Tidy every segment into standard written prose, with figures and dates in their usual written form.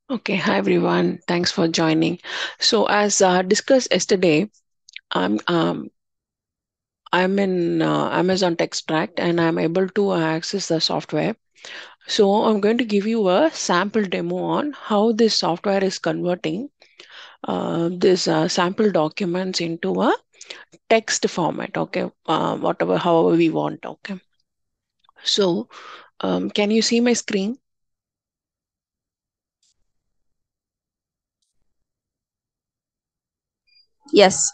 Okay, hi everyone. Thanks for joining. So, as discussed yesterday, I'm um, I'm in Amazon Extract and I'm able to access the software. So, I'm going to give you a sample demo on how this software is converting this sample documents into a text format. Okay, whatever, however we want. Okay. So, can you see my screen? Yes,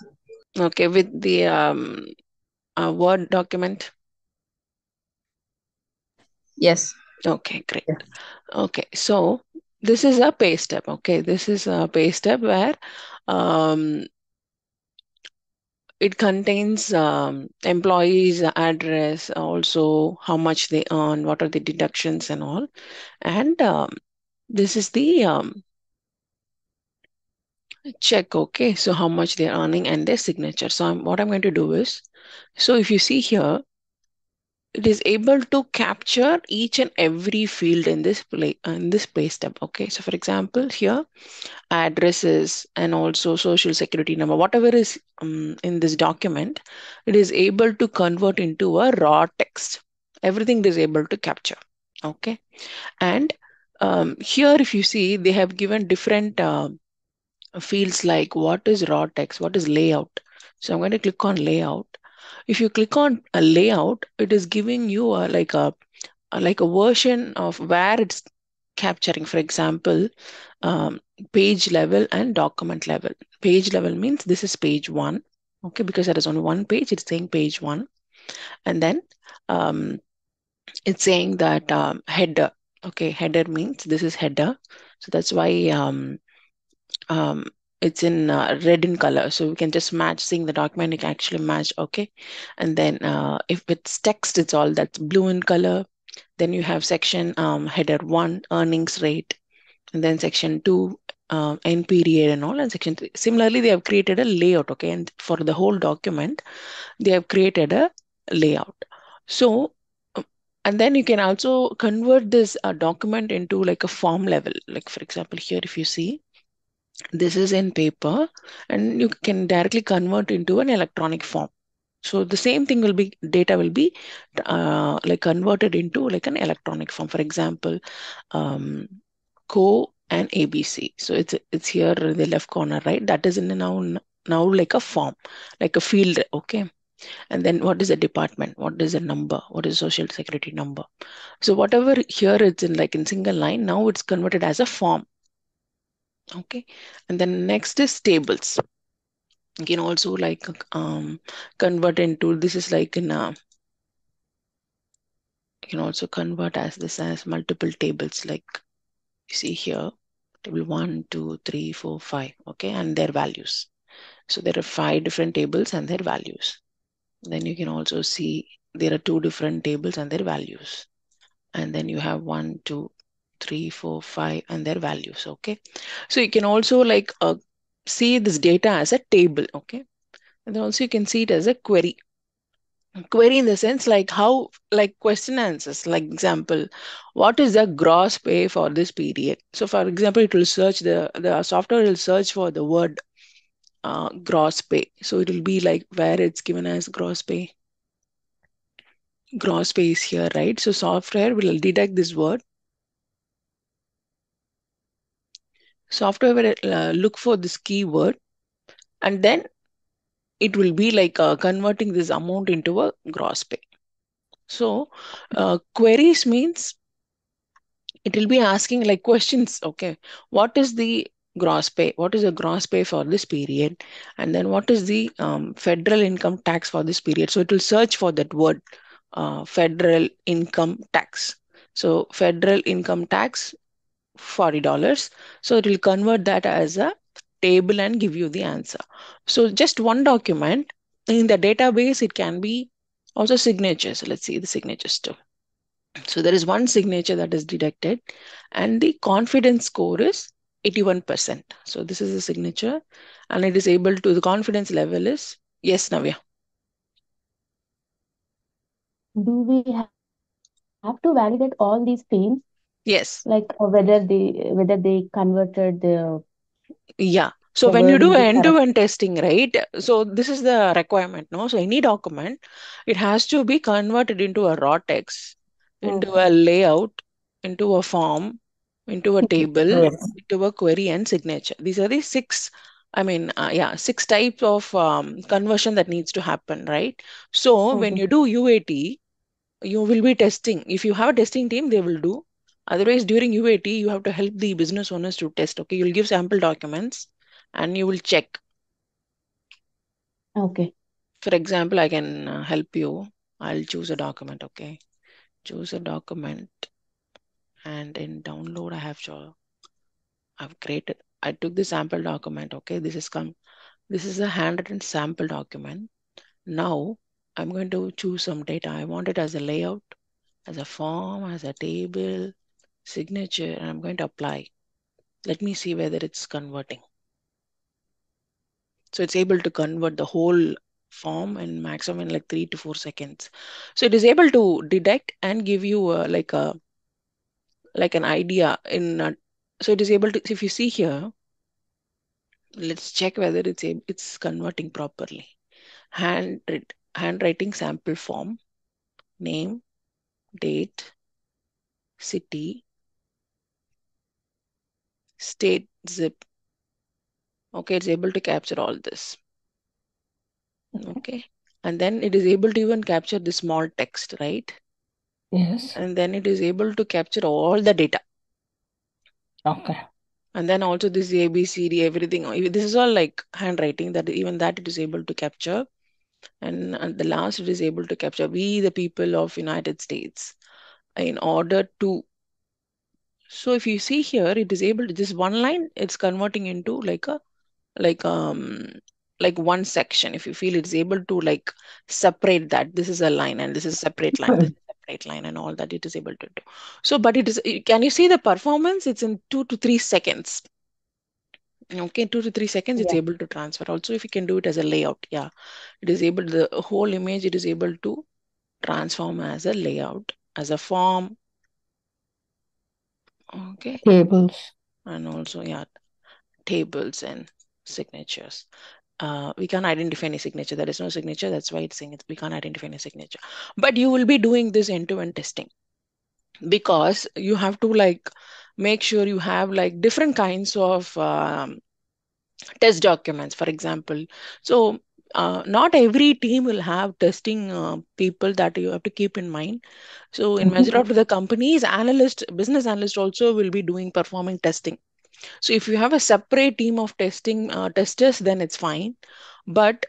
Okay, with the Word document. yes, Okay, great. yes, Okay, so this is a pay step. Okay, this is a pay step where um, it contains employees' address, also how much they earn, what are the deductions and all. And this is the check. Okay, so how much they're earning and their signature. So what I'm going to do is, so if you see here, it is able to capture each and every field in this pay step. Okay, so for example, here addresses and also social security number, whatever is in this document, it is able to convert into a raw text. Everything it is able to capture. Okay. And here, if you see, they have given different fields like what is raw text, what is layout. So I'm going to click on layout. If you click on a layout, it is giving you like a version of where it's capturing. For example, um, page level and document level. Page level means this is page one. Okay, because there is only one page, it's saying page one. And then um, it's saying that header. Okay, header means this is header. So that's why um, it's in red in color. So we can just match, seeing the document, you can actually match. Okay. And then if it's text, it's all that's blue in color. Then you have section header one, earnings rate, and then section two, end period and all, and section three. Similarly, they have created a layout. Okay. And for the whole document, they have created a layout. So, and then you can also convert this document into like a form level. Like, for example, here, if you see, this is in paper and you can directly convert into an electronic form. So the same thing will be, data will be like converted into like an electronic form. For example, um, co and ABC. So it's here in the left corner, right? That is in the now like a form, like a field. Okay. And then what is the department? What is the number? What is social security number? So whatever here it's in like in single line, now it's converted as a form. Okay. And then next is tables. You can also like convert into, this is like in a, you can also convert as this as multiple tables, like you see here, table 1, 2, 3, 4, 5. Okay. And their values. So there are 5 different tables and their values. Then you can also see there are 2 different tables and their values. And then you have 1, 2, 3, 4, 5 and their values. Okay. So you can also like see this data as a table. Okay. And then also you can see it as a query. Query in the sense like how, like question answers, like example, what is the gross pay for this period? So for example, it will search, the software will search for the word gross pay. So it will be like where it's given as gross pay. Gross pay is here, right? So software will detect this word. Software will look for this keyword, and then it will be like converting this amount into a gross pay. So queries means it will be asking like questions. Okay, what is the gross pay? What is the gross pay for this period? And then what is the federal income tax for this period? So it will search for that word, federal income tax. So federal income tax, $40. So it will convert that as a table and give you the answer. So just one document in the database, it can be also signatures. Let's see the signatures too. So there is one signature that is detected, and the confidence score is 81%. So this is a signature, and it is able to, the confidence level is, yes, Navya. do we have to validate all these fields? Yes. Like whether they converted Yeah. So the when you word do into correct. end-to-end testing, right? So this is the requirement, no? So any document, it has to be converted into a raw text, into a Okay. layout, into a form, into a table, Yes. into a query and signature. These are the six, yeah, six types of conversion that needs to happen, right? So when Mm-hmm. you do UAT, you will be testing. If you have a testing team, they will do. Otherwise, during UAT, you have to help the business owners to test. Okay, you'll give sample documents and you will check. Okay. For example, I can help you. I'll choose a document. Okay, choose a document, and in download, I've created. I took the sample document. Okay, this is come. This is a handwritten sample document. Now I'm going to choose some data. I want it as a layout, as a form, as a table, signature, and I'm going to apply. Let me see whether it's converting. So it's able to convert the whole form in maximum in like 3 to 4 seconds. So it is able to detect and give you like an idea so it is able to, if you see here, let's check whether it's converting properly. Handwriting sample form, name, date, city, state, zip. Okay, it's able to capture all this. Okay. Okay. And then it is able to even capture the small text, right? Yes. And then it is able to capture all the data. Okay. And then also this A, B, C, D, everything. This is all like handwriting that even that it is able to capture. And at the last it is able to capture we the people of United States in order to. So if you see here, it is able to this one line, it's converting into like like one section. If you feel it's able to like separate that this is a line and this is a separate line, this is a separate line and all that it is able to do. So but can you see the performance? It's in 2 to 3 seconds. Okay, 2 to 3 seconds it's Yeah. able to transfer. Also if you can do it as a layout, yeah, it is able the whole image it is able to transform as a layout, as a form. Okay. Tables. And also yeah, tables and signatures. We can't identify any signature. There is no signature. That's why it's saying we can't identify any signature. But you will be doing this end-to-end testing because you have to like make sure you have like different kinds of test documents, for example. So not every team will have testing people that you have to keep in mind. So in Mhm. majority of the companies, analyst, business analyst also will be doing performing testing. So if you have a separate team of testing testers, then it's fine. But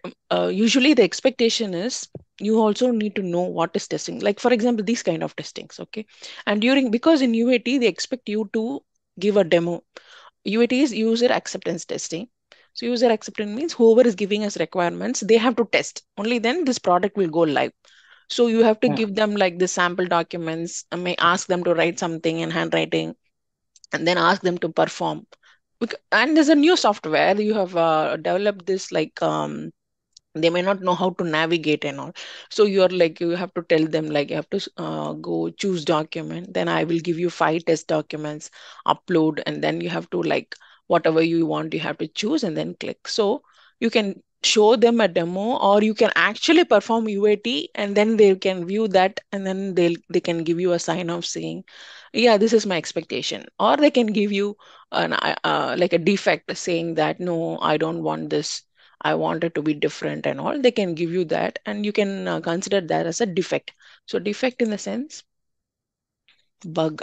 usually the expectation is you also need to know what is testing. Like for example, these kind of testings, okay? And during because in UAT they expect you to give a demo. UAT is user acceptance testing. So user acceptance means whoever is giving us requirements, they have to test. Only then this product will go live. So you have to Yeah. give them like the sample documents, may ask them to write something in handwriting, and then ask them to perform. And there's a new software you have developed this like they may not know how to navigate and all. So you're like you have to tell them like you have to go choose document, then I will give you 5 test documents, upload, and then you have to like whatever you want you have to choose and then click. So you can show them a demo or you can actually perform UAT and then they can view that and then they can give you a sign off saying yeah, this is my expectation, or they can give you an like a defect saying that no, I don't want this, I want it to be different and all. They can give you that, and you can consider that as a defect. So, defect in the sense bug.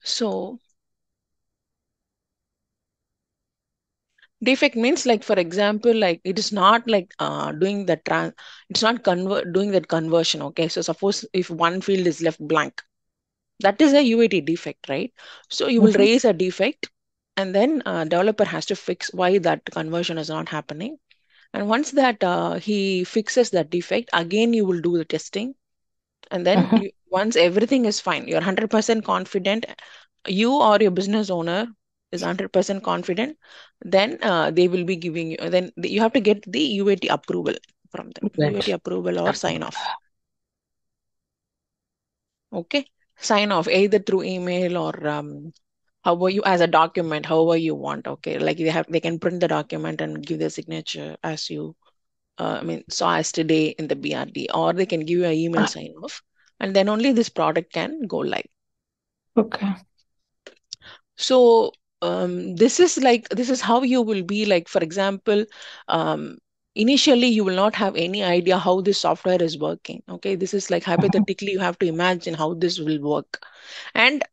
So, defect means like, for example, like it is not like doing the it's not doing that conversion. Okay, so suppose if one field is left blank, that is a UAT defect, right? So, you will Mhm. raise a defect, and then developer has to fix why that conversion is not happening. And once that he fixes that defect, again you will do the testing. And then Mhm. once everything is fine, you're 100% confident, you or your business owner is 100% confident, then they will be giving you, then you have to get the UAT approval from them, UAT Great. approval or sign off. Okay, sign off either through email or however you as a document, however you want. Okay, like they can print the document and give their signature as you saw as today in the BRD, or they can give you an email sign off, and then only this product can go live. Okay. So this is how you will be like, for example, um, initially you will not have any idea how this software is working. Okay, this is like hypothetically you have to imagine how this will work. And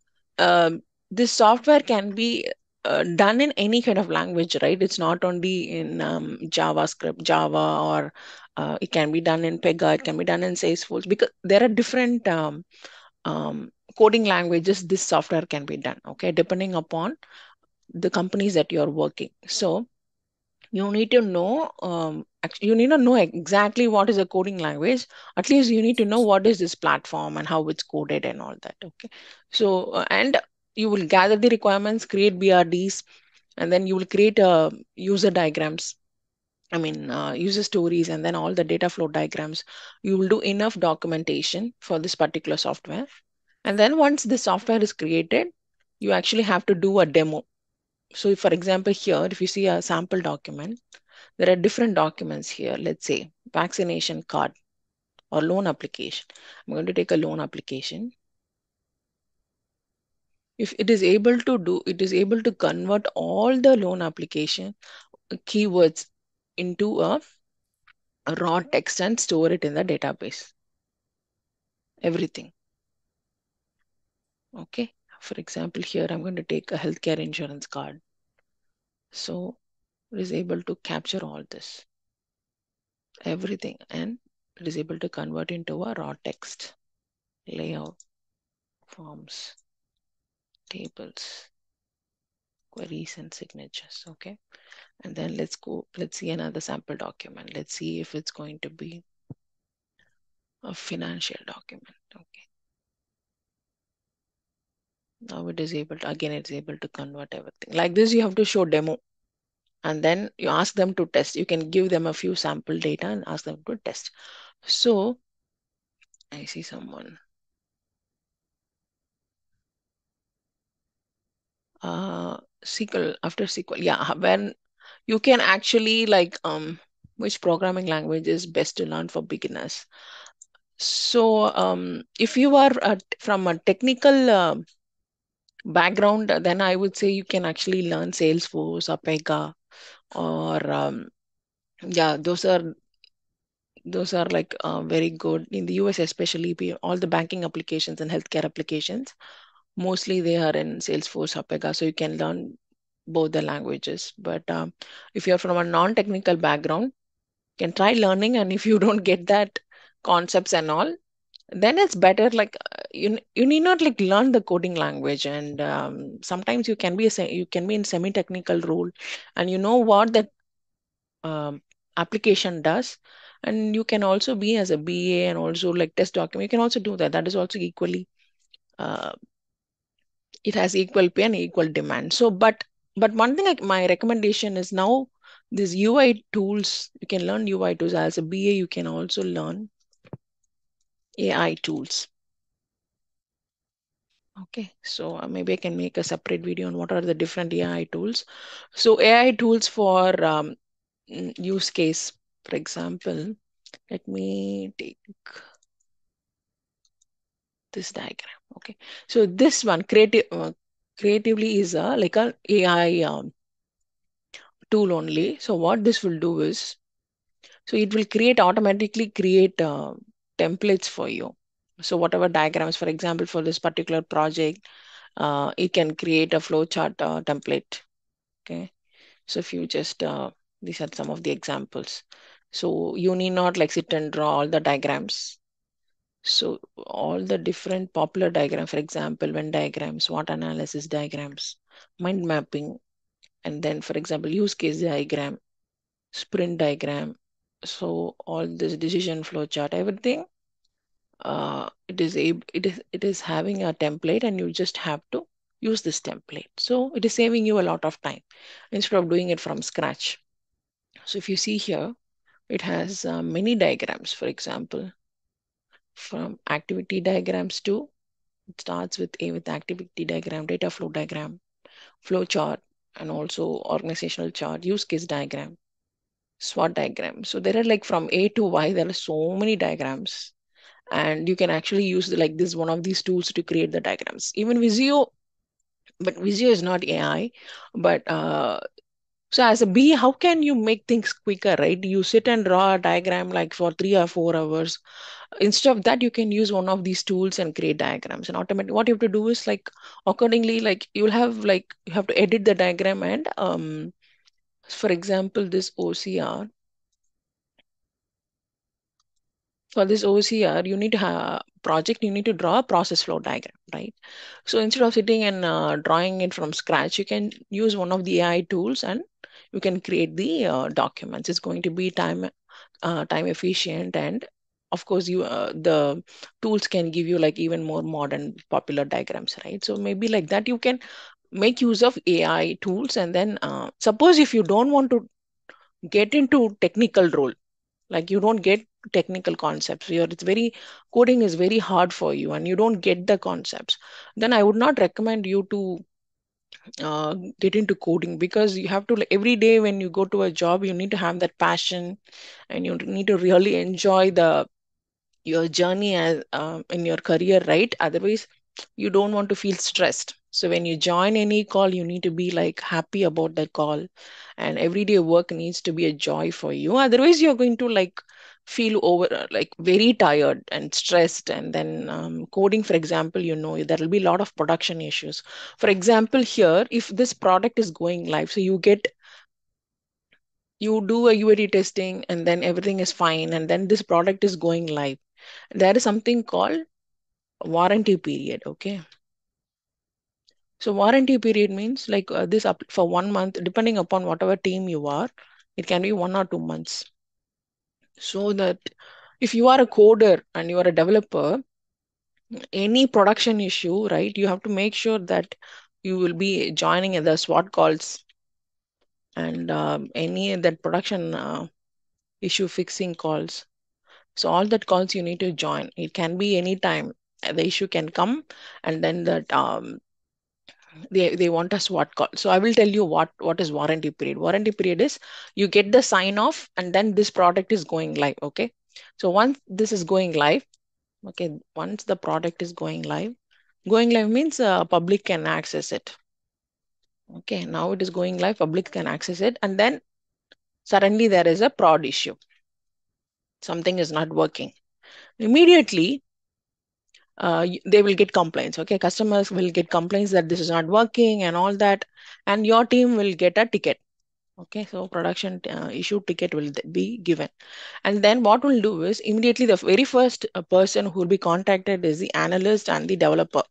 this software can be done in any kind of language, right? It's not only in JavaScript, Java, or it can be done in Pega, it can be done in Salesforce, because there are different coding languages this software can be done, okay, depending upon the companies that you're working. So you need to know, you need to know exactly what is a coding language. At least you need to know what is this platform and how it's coded and all that. Okay. So, and you will gather the requirements, create BRDs, and then you will create user diagrams. User stories, and then all the data flow diagrams. You will do enough documentation for this particular software. And then once the software is created, you actually have to do a demo. So if, for example, here, if you see a sample document, there are different documents here. Let's say vaccination card or loan application. I'm going to take a loan application. If it is able to do, it is able to convert all the loan application keywords into a raw text and store it in the database. Everything. Okay. For example, here I'm going to take a healthcare insurance card. So it is able to capture all this, everything, and it is able to convert into a raw text, layout, forms, tables, queries, and signatures. Okay. And then let's see another sample document. Let's see if it's going to be a financial document. Okay. Now it is able to, again, it's able to convert everything. Like this, you have to show demo, and then you ask them to test. You can give them a few sample data and ask them to test. So I see someone. SQL, after SQL, yeah, when you can actually like which programming language is best to learn for beginners. So if you are from a technical background, then I would say you can actually learn Salesforce or Pega, or yeah, those are like very good in the US, especially all the banking applications and healthcare applications. Mostly they are in Salesforce or Pega, so you can learn both the languages. But if you're from a non-technical background, you can try learning, and if you don't get that concepts and all, then it's better like you need not like learn the coding language. And sometimes you can be you can be in semi-technical role, and you know what that um, application does, and you can also be as a BA and also like test document. You can also do that. That is also equally uh, it has equal pay and equal demand. So but one thing, like my recommendation is, now these UI tools, you can learn UI tools. As a BA, you can also learn AI tools. Okay, so maybe I can make a separate video on what are the different AI tools. So AI tools for use case, for example, let me take this diagram. Okay, so this one, creatively is a like a AI tool only. So what this will do is, so it will automatically create templates for you. So whatever diagrams, for example, for this particular project, it can create a flowchart template. Okay. So if you just, these are some of the examples. So you need not like sit and draw all the diagrams. So all the different popular diagrams, for example, Venn diagrams, SWOT analysis diagrams, mind mapping, and then, for example, use case diagram, sprint diagram. So all this decision flow chart, everything, it is having a template, and you just have to use this template. So it is saving you a lot of time instead of doing it from scratch. So if you see here, it has many diagrams, for example, from activity diagrams to It starts with A with activity diagram, data flow diagram, flow chart, and also organizational chart, use case diagram, SWOT diagram. So there are like from A to Y, there are so many diagrams. And you can actually use like this one of these tools to create the diagrams. Even Visio, but Visio is not AI. But so as a B, how can you make things quicker, right? You sit and draw a diagram like for 3 or 4 hours. Instead of that, you can use one of these tools and create diagrams. And automatically, what you have to do is like accordingly, like you'll have like you have to edit the diagram and for example, this OCR. For this OCR, you need to have project, you need to draw a process flow diagram, right? So instead of sitting and drawing it from scratch, you can use one of the AI tools and you can create the documents. It's going to be time efficient, and of course you the tools can give you like even more modern popular diagrams, right? So maybe like that you can make use of AI tools, and then suppose if you don't want to get into technical role, like you don't get technical concepts, it's very coding is very hard for you and you don't get the concepts, then I would not recommend you to get into coding, because you have to like, every day when you go to a job you need to have that passion and you need to really enjoy the your journey as in your career, right? Otherwise you don't want to feel stressed. So when you join any call, you need to be like happy about that call, and everyday work needs to be a joy for you. Otherwise you're going to like feel over like very tired and stressed. And then coding, for example, there will be a lot of production issues. For example, here if this product is going live, so you do a UAT testing and then everything is fine, and then this product is going live, there is something called warranty period. Okay, so warranty period means like this up for 1 month, depending upon whatever team you are, it can be 1 or 2 months. So that if you are a coder and you are a developer, any production issue, right, you have to make sure that you will be joining in the SWOT calls, and any that production issue fixing calls. So all that calls you need to join. It can be any time. The issue can come, and then that they want us what call. So I will tell you what is warranty period. Warranty period is you get the sign off and then this product is going live. Okay, so once this is going live, okay, once the product is going live means public can access it. Okay, now it is going live, public can access it, and then suddenly there is a prod issue, something is not working. Immediately they will get complaints. Okay, customers will get complaints that this is not working and all that, and your team will get a ticket. Okay, so production issue ticket will be given. And then what we'll do is immediately the very first person who will be contacted is the analyst and the developer.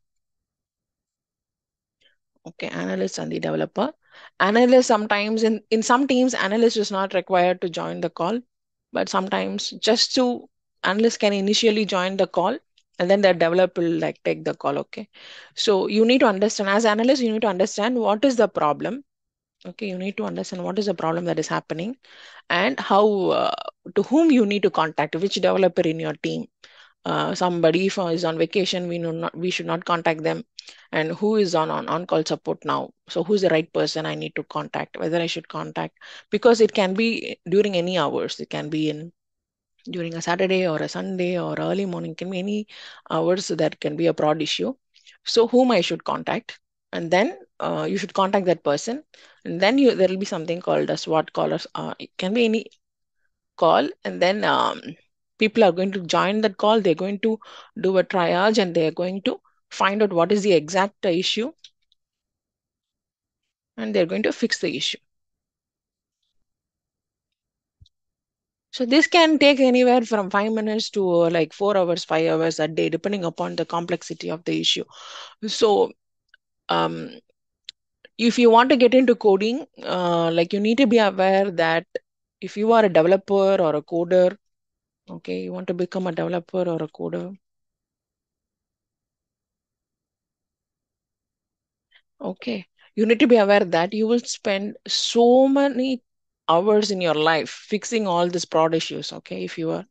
Okay, analyst and the developer. Analyst sometimes in some teams, analyst is not required to join the call, but sometimes just to analyst can initially join the call and then the developer will like take the call. Okay, so you need to understand as analyst, you need to understand what is the problem. Okay, you need to understand what is the problem that is happening, and how to whom you need to contact, which developer in your team. Somebody if is on vacation, we should not contact them, and who is on call support now, so who's the right person I need to contact, whether I should contact, because it can be during any hours, it can be in during a Saturday or a Sunday or early morning, can be any hours, that can be a broad issue. So whom I should contact, and then you should contact that person, and then there will be something called a SWOT call, or it can be any call, and then people are going to join that call. They're going to do a triage and they're going to find out what is the exact issue, and they're going to fix the issue. So this can take anywhere from 5 minutes to like 4 hours, 5 hours a day, depending upon the complexity of the issue. So um, if you want to get into coding, like you need to be aware that if you are a developer or a coder, okay, you want to become a developer or a coder, okay, you need to be aware that you will spend so many hours in your life fixing all these prod issues. Okay, if you are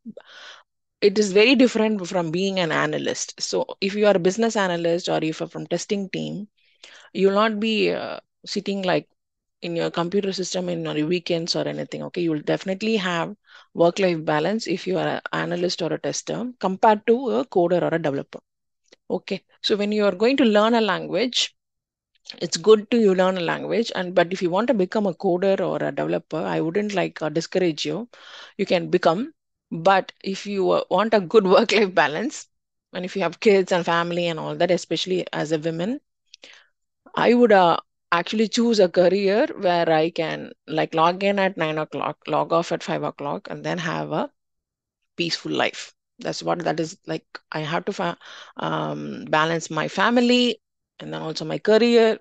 it is very different from being an analyst. So if you are a business analyst or if you're from testing team, you'll not be sitting like in your computer system in your weekends or anything. Okay, you will definitely have work life balance if you are an analyst or a tester compared to a coder or a developer. Okay, so when you are going to learn a language, it's good to you learn a language, and but if you want to become a coder or a developer, I wouldn't like discourage you. You can become, but if you want a good work life balance, and if you have kids and family and all that, especially as a woman, I would actually choose a career where I can like log in at 9 o'clock, log off at 5 o'clock, and then have a peaceful life. That's what that is like. I have to balance my family and then also my career,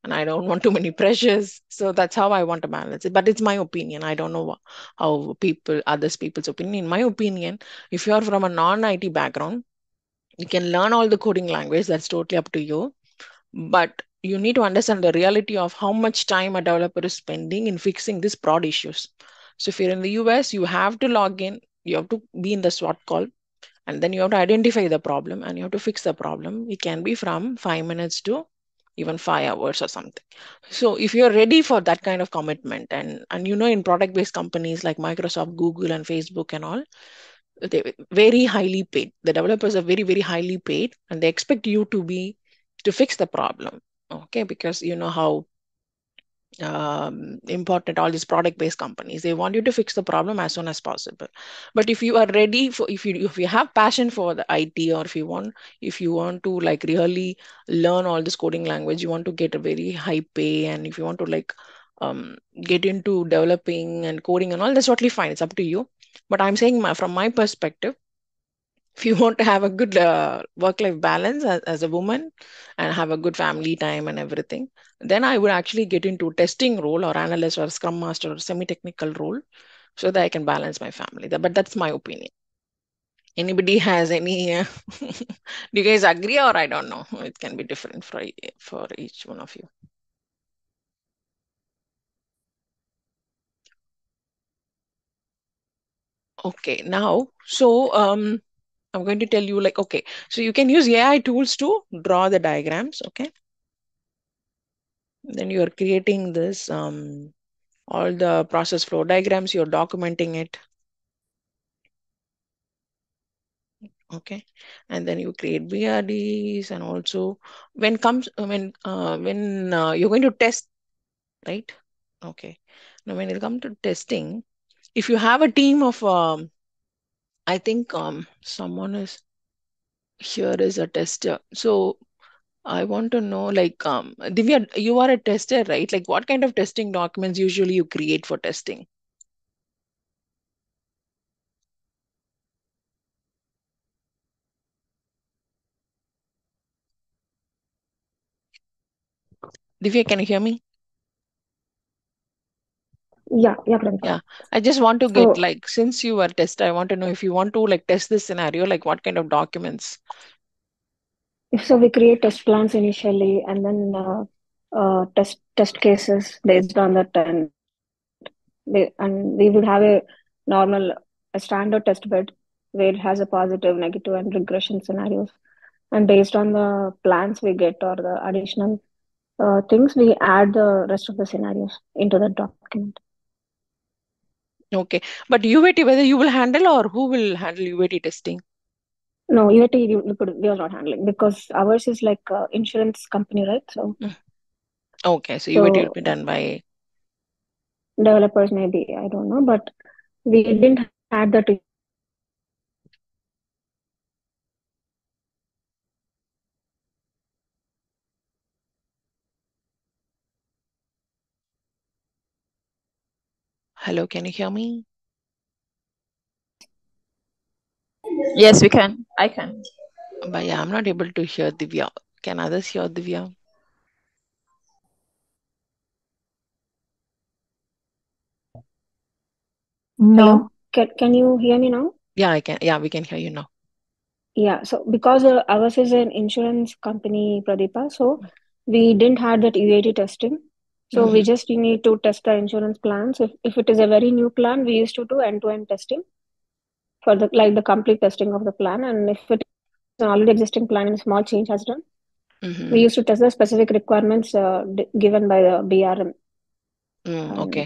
and I don't want too many pressures. So that's how I want to balance it. But it's my opinion. I don't know how others people's opinion. In my opinion, if you are from a non-IT background, you can learn all the coding language. That's totally up to you. But you need to understand the reality of how much time a developer is spending in fixing these prod issues. So if you're in the US, you have to log in, you have to be in the SWOT call, and then you have to identify the problem and you have to fix the problem. It can be from 5 minutes to even 5 hours or something. So if you're ready for that kind of commitment, and in product based companies like Microsoft, Google, and Facebook and all, they very highly paid. The developers are very, very highly paid, and they expect you to fix the problem. Okay, because you know how important all these product based companies, they want you to fix the problem as soon as possible. But if you are ready for, if you have passion for the IT, or if you want to like really learn all this coding language, you want to get a very high pay, and if you want to like get into developing and coding and all, that's totally fine, it's up to you. But I'm saying from my perspective, if you want to have a good work life balance as a woman and have a good family time and everything, then I would actually get into testing role or analyst or scrum master or semi technical role, so that I can balance my family. But that's my opinion. Anybody has any do you guys agree, or I don't know, it can be different for each one of you. Okay, now so I'm going to tell you, like, okay, so you can use AI tools to draw the diagrams. Okay, then you are creating this all the process flow diagrams, you're documenting it. Okay, and then you create BRDs, and also when you're going to test, right? Okay, now when it comes to testing, if you have a team of I think someone is here is a tester, so I want to know, like, Divya, you are a tester, right? Like, what kind of testing documents usually you create for testing? Divya, can you hear me? Yeah, Pradipta. Yeah, I just want to get, So, like, since you are tester, I want to know if you want to like test this scenario, like what kind of documents. so we create test plans initially, and then test cases based on that, and we would have a standard test bed where it has a positive, negative, and regression scenarios. And based on the plans we get or the additional things, we add the rest of the scenarios into the document. Okay, but UAT, whether you will handle or who will handle UAT testing? No, UAT we are not handling because ours is like insurance company, right? So, Mm. Okay, so UAT will so be done by. developers maybe, I don't know, but we didn't had that issue with Hello, can you hear me? Yes, we can. I can. But yeah, I'm not able to hear Divya. Can others hear Divya? hello. No. Can you hear me now? Yeah, I can. Yeah, we can hear you now. Yeah, so because ours is an insurance company, Pradeepa, so we didn't have that UAT testing. So we Hmm. just need to test the insurance plans. If it is a very new plan, we used to do end-to-end testing for the complete testing of the plan. And if it is an already existing plan and a small change has done, we used to test the specific requirements given by the BRM. And Okay.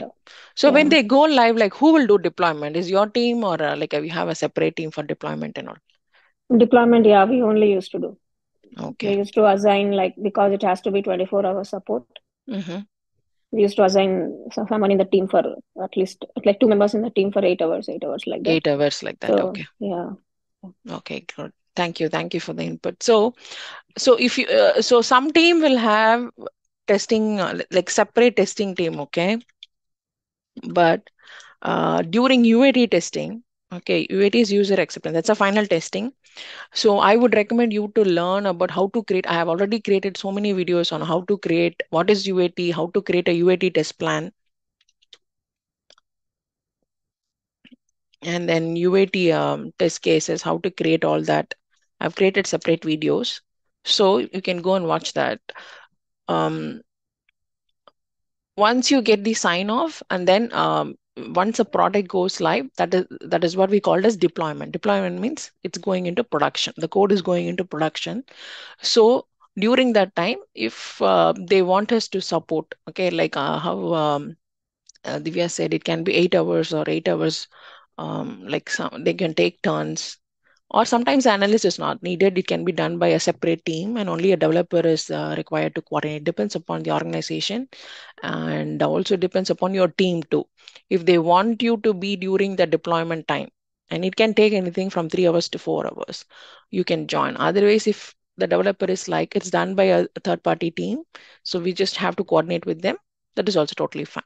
So when yeah, they go live, like who will do deployment? Is your team or like you have a separate team for deployment and all? deployment, yeah, we only used to do. We Okay. used to assign, like, because it has to be 24-hour support, Mm-hmm. we used to assign someone in the team for at least like 2 members in the team for 8 hours, like that. 8 hours like that. So Okay. yeah. Okay. Good. Thank you. Thank you for the input. So if you, so some team will have testing, like separate testing team. Okay. But during UAT testing, okay, UAT is user acceptance. That's a final testing. So I would recommend you to learn about how to create. I have already created so many videos on how to create, what is UAT, how to create a UAT test plan, and then UAT test cases, how to create all that. I've created separate videos. So you can go and watch that. Um, Once you get the sign off, and then once a product goes live, that is what we call as deployment means it's going into production, the code is going into production. So during that time, if they want us to support, okay, like how Divya said, it can be 8 hours or 8 hours, like some they can take turns, or sometimes analyst is not needed. It can be done by a separate team, and only a developer is required to coordinate. Depends upon the organization, and also depends upon your team too. If they want you to be during the deployment time, and it can take anything from 3 hours to 4 hours, you can join. Otherwise, if the developer is like it's done by a third party team, so we just have to coordinate with them, that is also totally fine.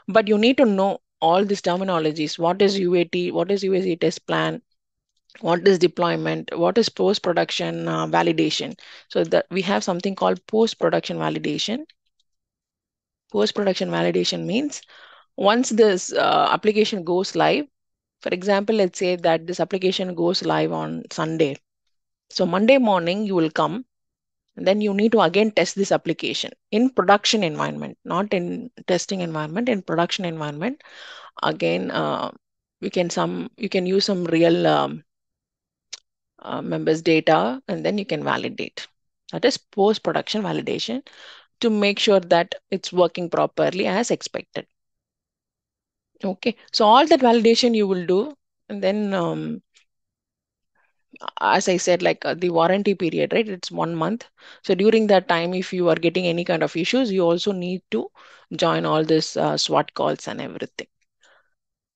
But you need to know all these terminologies. What is UAT? What is UAT test plan? What is deployment? What is post production validation? So that we have something called post production validation. Post production validation means once this application goes live, for example, let's say that this application goes live on Sunday. So Monday morning you will come, and then you need to again test this application in production environment, not in testing environment, in production environment. Again, you can use some real members data, and then you can validate. That is post production validation, to make sure that it's working properly as expected. Okay, so all that validation you will do, and then as I said, like the warranty period, right? It's 1 month. So during that time, if you are getting any kind of issues, you also need to join all this SWOT calls and everything.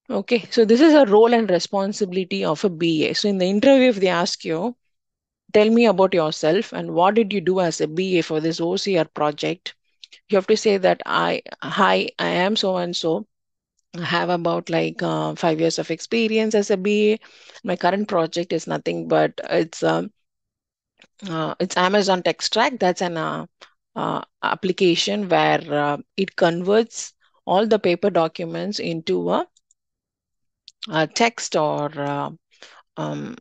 Okay, so this is a role and responsibility of a BA. So in the interview, if they ask you, tell me about yourself and what did you do as a BA for this OCR project, you have to say that hi, I am so and so. I have about like 5 years of experience as a BA. My current project is nothing but it's Amazon Extract. That's an application where it converts all the paper documents into a text or um,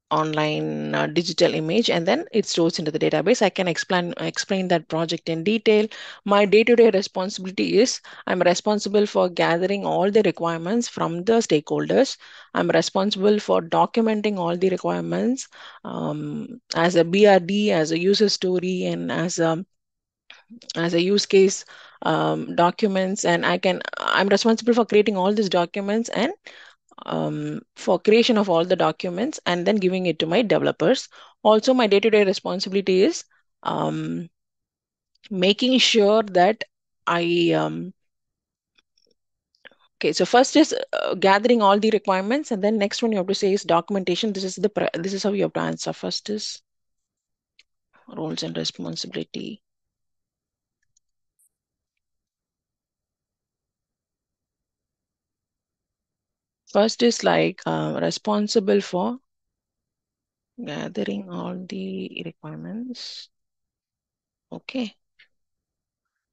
online digital image, and then it stores into the database. I can explain that project in detail. My day-to-day responsibility is I'm responsible for gathering all the requirements from the stakeholders. I'm responsible for documenting all the requirements as a BRD, as a user story, and as a use case documents. And I'm responsible for creating all these documents, and for creation of all the documents, and then giving it to my developers. Also, my day-to-day responsibility is um, making sure that I okay. So first is gathering all the requirements, and then next one you have to say is documentation. This is how you have to answer. First is roles and responsibility. First is like responsible for gathering all the requirements. Okay.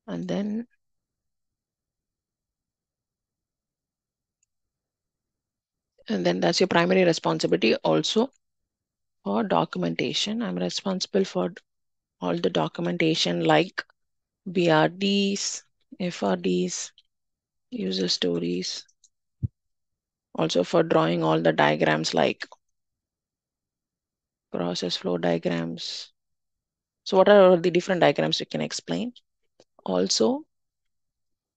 And then that's your primary responsibility. Also for documentation, I'm responsible for all the documentation like BRDs, FRDs, user stories, Also for drawing all the diagrams like process flow diagrams. So what are all the different diagrams you can explain? Also,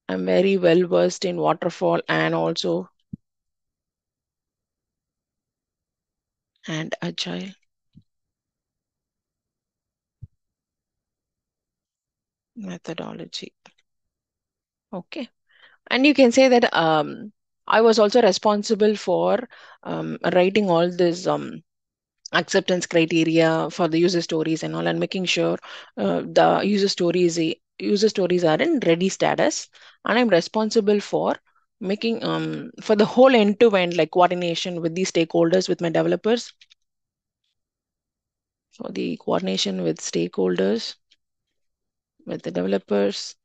I'm very well versed in waterfall and also and agile. Methodology. Okay. And you can say that I was also responsible for writing all this acceptance criteria for the user stories and all, and making sure the user stories are in ready status. And I'm responsible for making for the whole end-to-end like coordination with the stakeholders, with my developers, for the coordination with stakeholders, with the developers,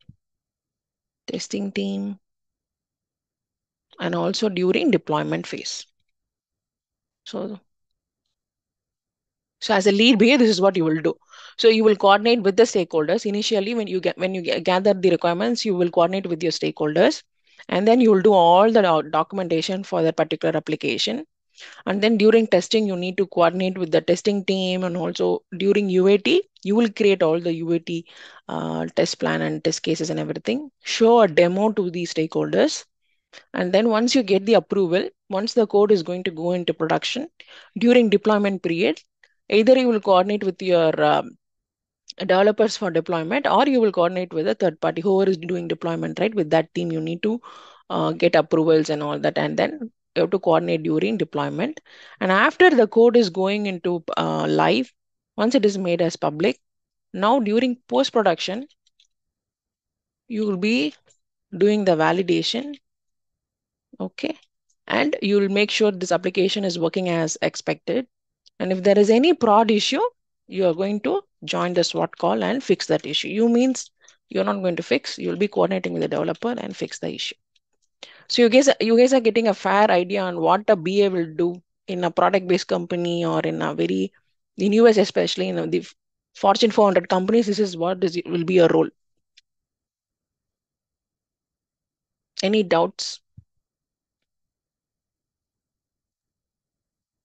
testing team, and also during deployment phase. So as a lead BA, this is what you will do. So you will coordinate with the stakeholders initially. Gather the requirements, you will coordinate with your stakeholders, and then you will do all the documentation for that particular application. And then during testing, you need to coordinate with the testing team, and also during UAT, you will create all the UAT test plan and test cases and everything. Show a demo to the stakeholders, and then once you get the approval, once the code is going to go into production, during deployment period, either you will coordinate with your developers for deployment, or you will coordinate with a third party, whoever is doing deployment, right? With that team, you need to get approvals and all that, and then you have to coordinate during deployment. And after the code is going into live, once it is made as public, now during post production, you will be doing the validation. Okay. And you will make sure this application is working as expected. And if there is any prod issue, you are going to join the SWOT call and fix that issue. You means you're not going to fix, you'll be coordinating with the developer and fix the issue. So you guys are getting a fair idea on what a BA will do in a product-based company, or in a very, in US especially, the Fortune 400 companies, this is what will be a role. Any doubts?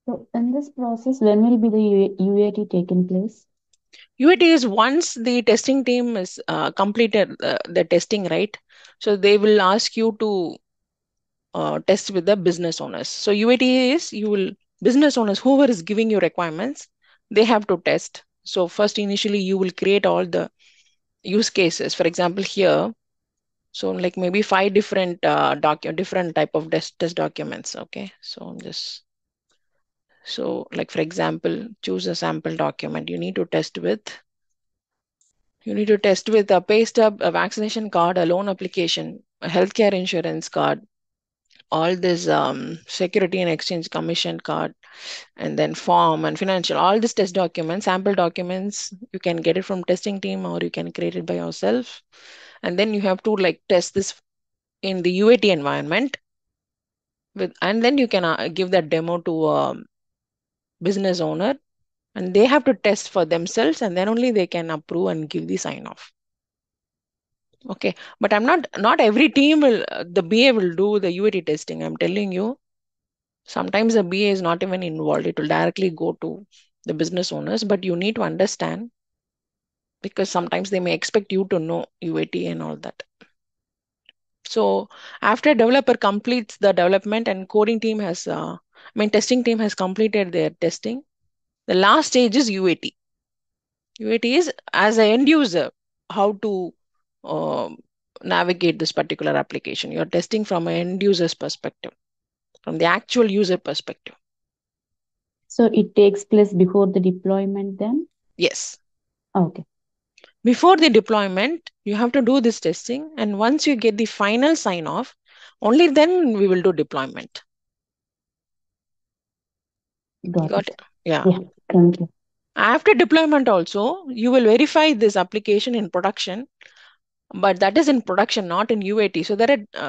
So in this process, when will be the UAT taken place? UAT is once the testing team is completed the testing, right? So they will ask you to test with the business owners. So UAT is business owners, whoever is giving you requirements, they have to test. So first initially you will create all the use cases. For example, here, so like maybe 5 different different type of test documents. Okay, so like for example, choose a sample document. You need to test with a pay stub, a vaccination card, a loan application, a healthcare insurance card, all this security and exchange commission card, and then form and financial, all these test documents, sample documents, you can get it from testing team or you can create it by yourself. And then you have to like test this in the UAT environment and then you can give that demo to a business owner, and they have to test for themselves, and then only they can approve and give the sign off. Okay, but not every team will, the BA will do the UAT testing. I'm telling you, sometimes the BA is not even involved. It will directly go to the business owners, but you need to understand, because sometimes they may expect you to know UAT and all that. So after developer completes the development and testing team has completed their testing, the last stage is UAT. UAT is as an end user, how to um navigate this particular application. You're testing from an end user's perspective, from the actual user perspective. So it takes place before the deployment then? Yes. Okay. Before the deployment, you have to do this testing. And once you get the final sign off, only then we will do deployment. Got it? Yeah. Yeah, thank you. After deployment also, you will verify this application in production, but that is in production, not in UAT. So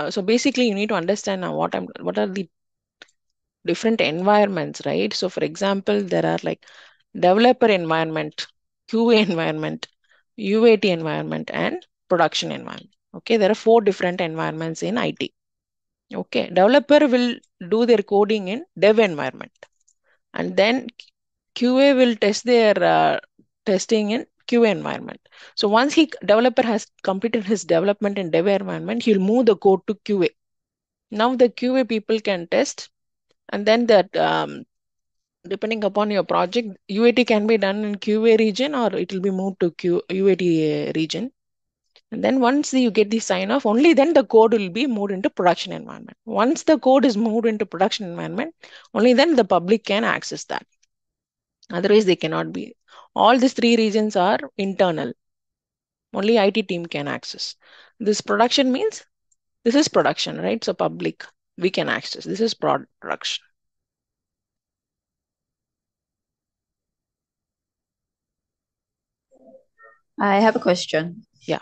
so basically you need to understand now what are the different environments, right? So for example, there are like developer environment, QA environment, UAT environment, and production environment. Okay, there are 4 different environments in IT. Okay, developer will do their coding in dev environment, and then QA will test their testing in QA environment. So once developer has completed his development in dev environment, he'll move the code to QA. Now the QA people can test, and then that depending upon your project, UAT can be done in QA region or it will be moved to UAT region. And then once you get the sign off, only then the code will be moved into production environment. Once the code is moved into production environment, only then the public can access that. Otherwise, they cannot be. All these three regions are internal. Only IT team can access. This production means this is production, right? So public, we can access. This is production. I have a question. Yeah.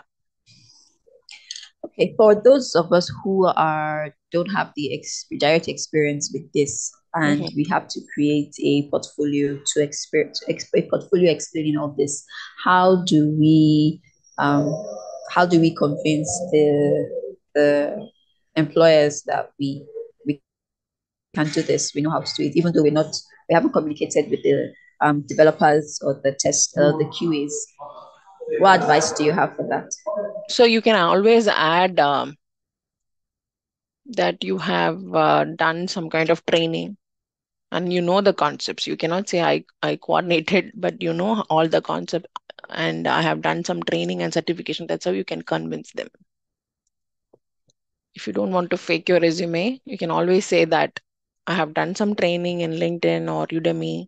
Okay, for those of us who don't have the direct experience with this, and Mhm. we have to create a portfolio to a portfolio explaining all this, how do we um, convince the employers that we can do this, we know how to do it, even though we haven't communicated with the developers or the QAs. What advice do you have for that? So you can always add that you have done some kind of training and you know the concepts. You cannot say I coordinated, but you know all the concept and I have done some training and certification. That's how you can convince them. If you don't want to fake your resume, you can always say that I have done some training in LinkedIn or Udemy.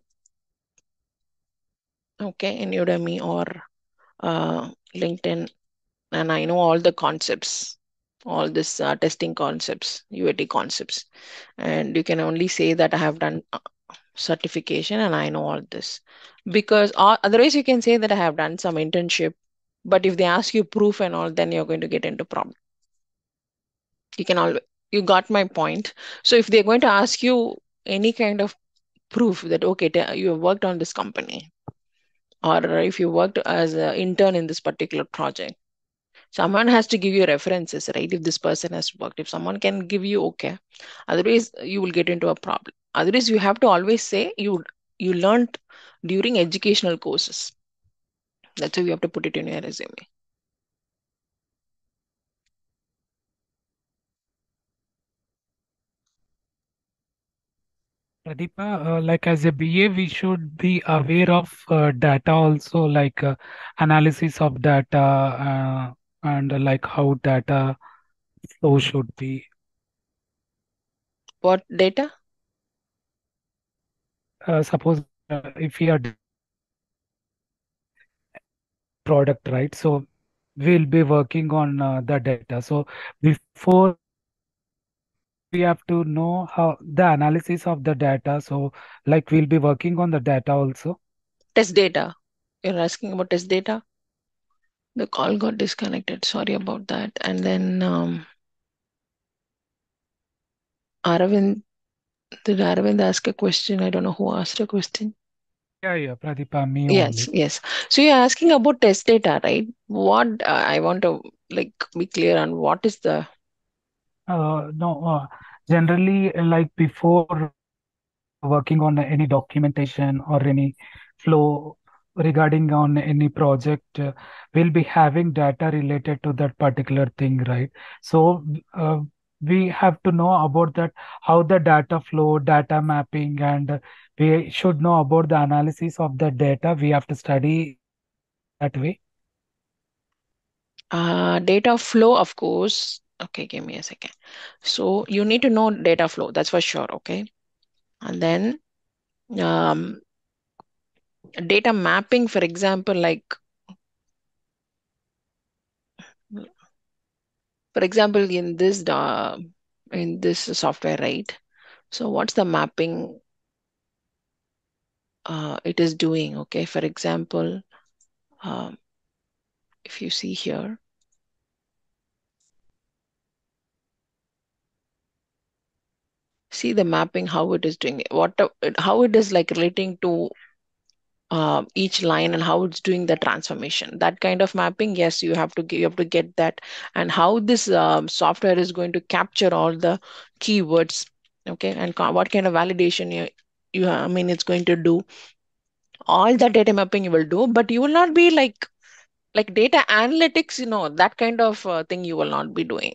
Okay, in Udemy or LinkedIn, and I know all the concepts, all this testing concepts, UAT concepts, and you can only say that I have done certification and I know all this. Because otherwise you can say that I have done some internship, but if they ask you proof and all, then you're going to get into problem. You can always, you got my point. So if they're going to ask you any kind of proof that okay, you have worked on this company, or if you worked as an intern in this particular project, someone has to give you references, right? If this person has worked, if someone can give you, okay. Otherwise, you will get into a problem. Otherwise, you have to always say you learned during educational courses. That's how you have to put it in your resume. Pradeepa, like as a BA, we should be aware of data also, like analysis of data and like how data flow should be. What data? Suppose if we are product, right? So we'll be working on the data. So before we have to know how the analysis of the data. So like we'll be working on the data also. Test data. You're asking about test data? The call got disconnected. Sorry about that. And then Aravind, did Aravind ask a question? I don't know who asked a question. Yeah, Pradeepa, me Yes, only. yes. So you're asking about test data, right? What I want to like be clear on what is the No, generally, like before working on any documentation or any flow regarding on any project, we'll be having data related to that particular thing, right? So we have to know about that, how the data flow, data mapping, and we should know about the analysis of the data. We have to study that way. data flow, of course. Okay, give me a second. So you need to know data flow, that's for sure. Okay. And then um, data mapping, for example, like for example, in this software, right? So what's the mapping it is doing? Okay, for example, um, if you see here, see the mapping, how it is doing it, how it is like relating to each line and how it's doing the transformation. That kind of mapping, yes, you have to get that, and how this software is going to capture all the keywords, okay, and what kind of validation I mean, it's going to do all the data mapping you will do, but you will not be like data analytics, that kind of thing you will not be doing.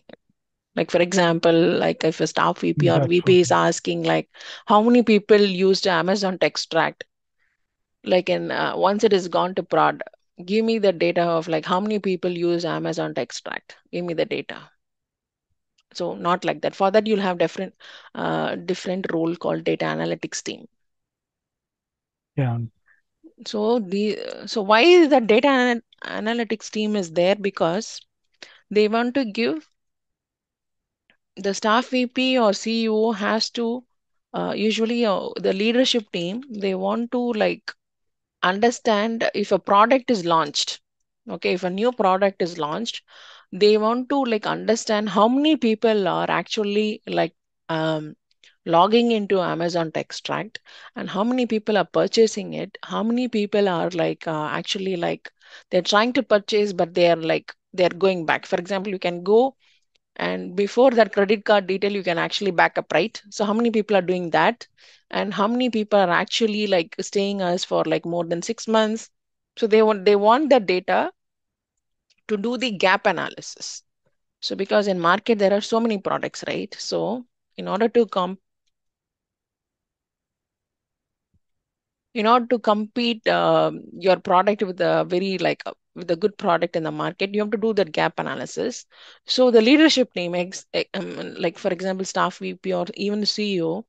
Like for example, like if a staff VP or That's VP is true. asking like how many people used Amazon to extract, like in once it is gone to prod, give me the data of like how many people use Amazon to extract, give me the data. So not like that. For that you'll have different role called data analytics team. Yeah. So why is that data analytics team is there? Because they want to give the staff VP or CEO has to usually the leadership team, they want to like understand if a product is launched. Okay, if a new product is launched, they want to like understand how many people are actually like um, logging into Amazon to extract, and how many people are purchasing it, how many people are like actually like they're trying to purchase but they're going back. For example, you can go and before that credit card detail you can actually back up, right? So how many people are doing that, and how many people are actually like staying us for like more than 6 months? So they want the data to do the gap analysis. So because in market there are so many products, right? So in order to compete your product with a very like with a good product in the market, you have to do that gap analysis. So the leadership team like for example staff VP or even the CEO,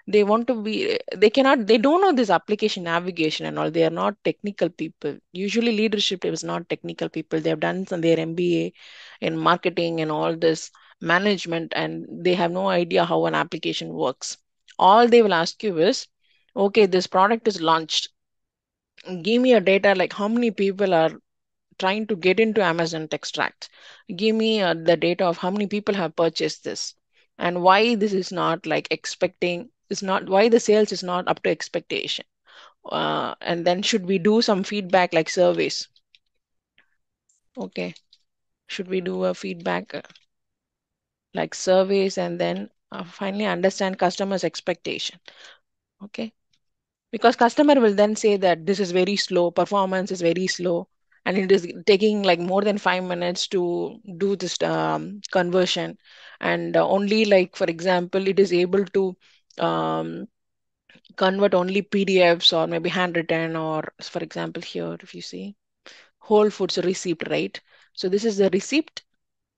they want to be they don't know this application navigation and all. They are not technical people. Usually leadership is not technical people. They have done some their MBA in marketing and all this management, and they have no idea how an application works. All they will ask you is, okay, this product is launched, give me a data like how many people are trying to get into Amazon to extract. Give me the data of how many people have purchased this, and why this is not like expecting, is not why the sales is not up to expectation. And then should we do some feedback like surveys? Okay, should we do a feedback like surveys, and then finally understand customers' expectation? Okay, because customer will then say that this is very slow, performance is very slow, and it is taking like more than 5 minutes to do this conversion, and only like for example it is able to um, convert only PDFs or maybe handwritten, or for example here if you see Whole Foods receipt, right? So this is the receipt,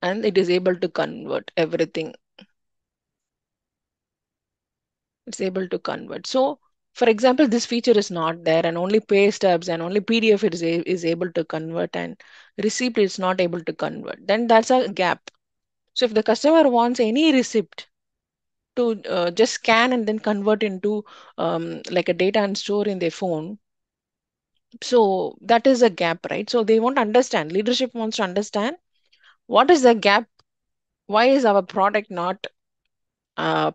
and it is able to convert everything. It's able to convert. So, for example, this feature is not there, and only pay stubs and only PDF is able to convert, and receipt is not able to convert. Then that's a gap. So, if the customer wants any receipt to just scan and then convert into like a data and store in their phone, so that is a gap, right? So, they want to understand, leadership wants to understand what is the gap, why is our product not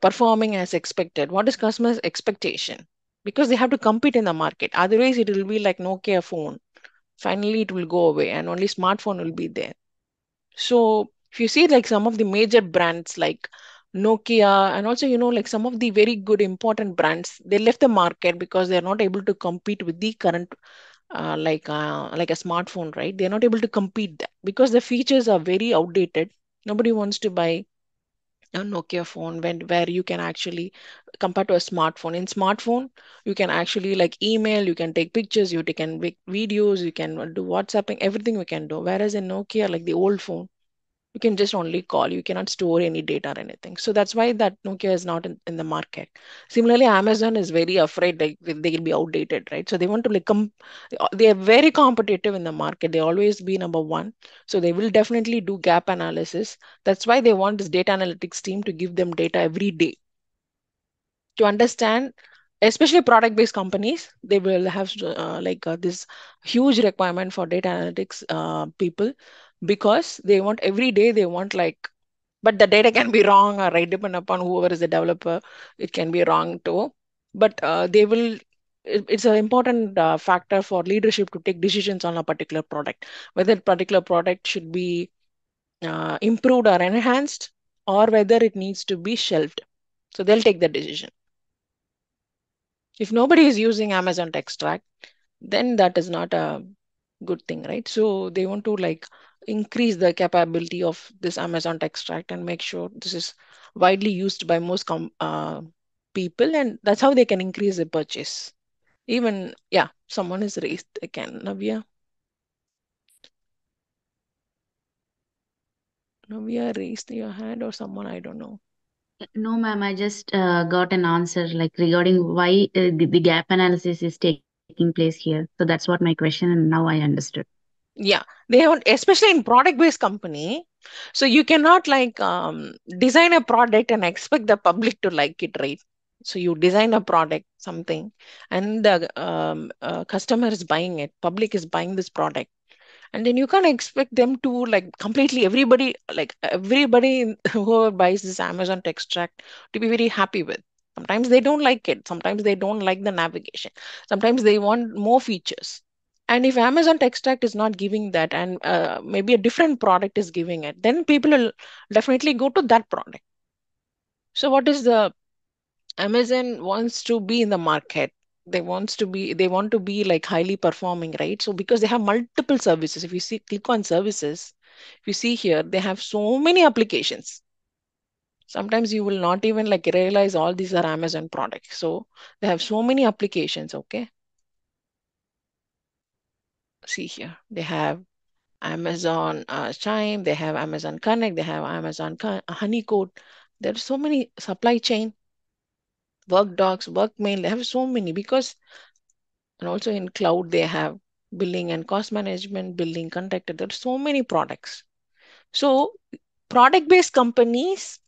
performing as expected? What is customers' expectation? Because they have to compete in the market. Otherwise, it will be like Nokia phone. Finally, it will go away, and only smartphone will be there. So if you see like some of the major brands like Nokia, and also like some of the very good important brands, they left the market because they are not able to compete with the current like a smartphone, right? They are not able to compete that because the features are very outdated. Nobody wants to buy a Nokia phone where you can actually compare to a smartphone. In smartphone, you can actually like email, you can take pictures, you can make videos, you can do WhatsApping, everything we can do. Whereas in Nokia, like the old phone, you can just only call, you cannot store any data or anything. So that's why that Nokia is not in the market. Similarly, Amazon is very afraid like they will be outdated, right? So they want to like they are very competitive in the market. They always be number one. So they will definitely do gap analysis. That's why they want this data analytics team to give them data every day to understand, especially product based companies. They will have this huge requirement for data analytics people, because they want every day they want like, but the data can be wrong or right, depend upon whoever is the developer, it can be wrong too. But they will it's an important factor for leadership to take decisions on a particular product, whether particular product should be improved or enhanced, or whether it needs to be shelved. So they'll take the decision. If nobody is using Amazon Extract, then that is not a good thing, right? So they want to like increase the capability of this Amazon Extract and make sure this is widely used by most people, and that's how they can increase the purchase. Even, yeah, someone is raised again. Navya. Navya raised your hand, or someone, I don't know. No, ma'am, I just got an answer like regarding why the gap analysis is taking place here. So that's what my question, and now I understood. Yeah, they have, especially in product-based company. So you cannot like design a product and expect the public to like it, right? So you design a product, something, and the customer is buying it, public is buying this product, and then you can't expect them to like completely everybody who buys this Amazon Extract to be very happy with. Sometimes they don't like it, sometimes they don't like the navigation, sometimes they want more features. And if Amazon Extract is not giving that, and maybe a different product is giving it, then people will definitely go to that product. So what is the Amazon wants to be in the market. They want to be like highly performing, right? So because they have multiple services, if you see, click on services, if you see here, they have so many applications. Sometimes you will not even like realize all these are Amazon products. So they have so many applications, okay? See here, they have Amazon Chime, they have Amazon Connect, they have Amazon Honeycode. There are so many supply chain, work docs, work mail. They have so many because, and also in cloud, they have billing and cost management, billing contractor. There are so many products. So product-based companies